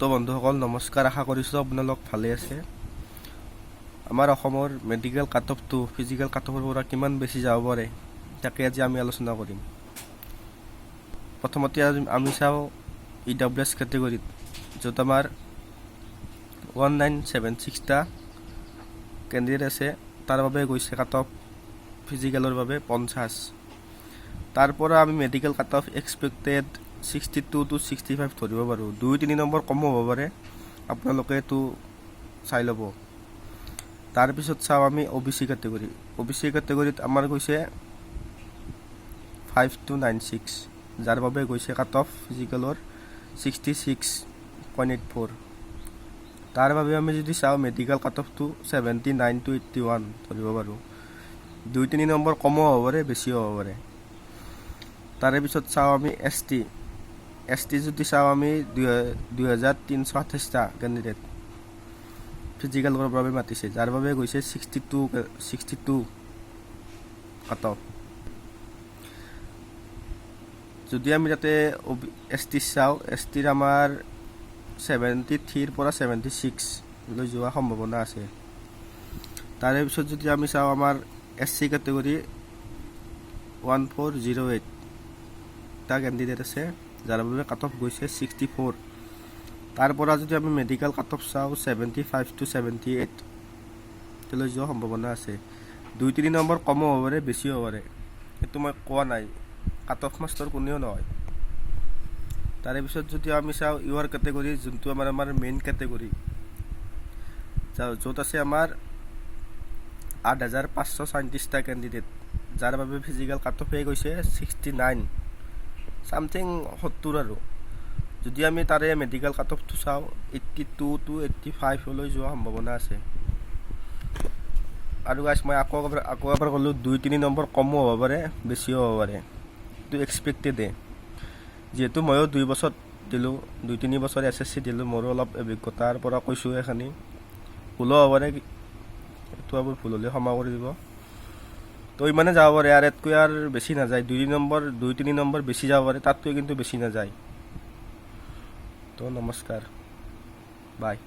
তো বন্ধুসকল নমস্কাৰ, আশা কৰিছোঁ আপোনালোক ভালে আছে। আমাৰ অসমৰ মেডিকেল কাট অফটো ফিজিকেল কাট অফৰ পৰা কিমান বেছি যাব পাৰে তাকে আজি আমি আলোচনা কৰিম। প্ৰথমতে আমি চাওঁ EWS কেটেগৰীত, য'ত আমাৰ 1976টা কেণ্ডিডেট আছে। তাৰ বাবে গৈছে কাট অফ ফিজিকেলৰ বাবে 50। তাৰ পৰা আমি medical cut off expected 62 to 65 ধৰিব পাৰোঁ। 2-3 নম্বৰ কমো হ'ব পাৰে, আপোনালোকে এইটো চাই ল'ব। তাৰপিছত চাওঁ আমি OBC কেটেগৰী। OBC কেটেগৰীত আমাৰ গৈছে 5 to 96, যাৰ বাবে গৈছে কাট অফ ফিজিকেলৰ 66.84। তাৰ বাবে আমি যদি চাওঁ মেডিকেল কাট অফটো 79 to 81 ধৰিব পাৰোঁ। 2-3 নম্বৰ কমো হ'ব পাৰে, বেছিও হ'ব পাৰে। তাৰে পিছত চাওঁ আমি ST যদি চাওঁ আমি 2328টা কেণ্ডিডেট ফিজিকেলৰ বাবে মাতিছে, যাৰ বাবে গৈছে 62 কাট অফ। যদি আমি তাতে ST চাওঁ, STৰ আমাৰ 73 পৰা 76 লৈ যোৱা সম্ভাৱনা আছে। তাৰে পিছত যদি আমি চাওঁ আমাৰ SC কেটেগৰী 1408টা কেণ্ডিডেট আছে, যাৰ বাবে কাট অফ গৈছে 64। তাৰ পৰা যদি আমি মেডিকেল কাট অফ চাওঁ 75 to 78 লৈ যোৱা সম্ভাৱনা আছে। 2-3 নম্বৰ কমো হ'ব পাৰে, বেছিও হ'ব পাৰে, সেইটো মই কোৱা নাই, কাট অফ মাষ্টৰ কোনেও নহয়। তাৰে পিছত যদি আমি চাওঁ UR কেটেগৰী, যোনটো আমাৰ মেইন কেটেগৰী, য'ত আছে আমাৰ 8537টা কেণ্ডিডেট, যাৰ বাবে ফিজিকেল কাট অফে গৈছে 69 চামথিং 70 আৰু। যদি আমি তাৰে মেডিকেল কাট অফটো চাওঁ 82 to 85 লৈ যোৱা সম্ভাৱনা আছে। আৰু গাইছ, মই আকৌ এবাৰ ক'লোঁ, 2-3 নম্বৰ কমো হ'ব পাৰে, বেছিও হ'ব পাৰে, এইটো এক্সপেক্টেডে। যিহেতু ময়ো 2 বছৰ দিলোঁ, 2-3 বছৰ SSC দিলোঁ, মোৰো অলপ অভিজ্ঞতাৰ পৰা কৈছোঁ এইখিনি। ভুলো হ'ব পাৰে, এইটো আৰু ভুল হ'লে ক্ষমা কৰি দিব। তো ইমানে যাব পাৰে, আৰু ইয়াতকৈ আৰু বেছি নাযায়। 2-3 নম্বৰ বেছি যাব পাৰে, তাতকৈ কিন্তু বেছি নাযায়। তো নমস্কাৰ, বাই।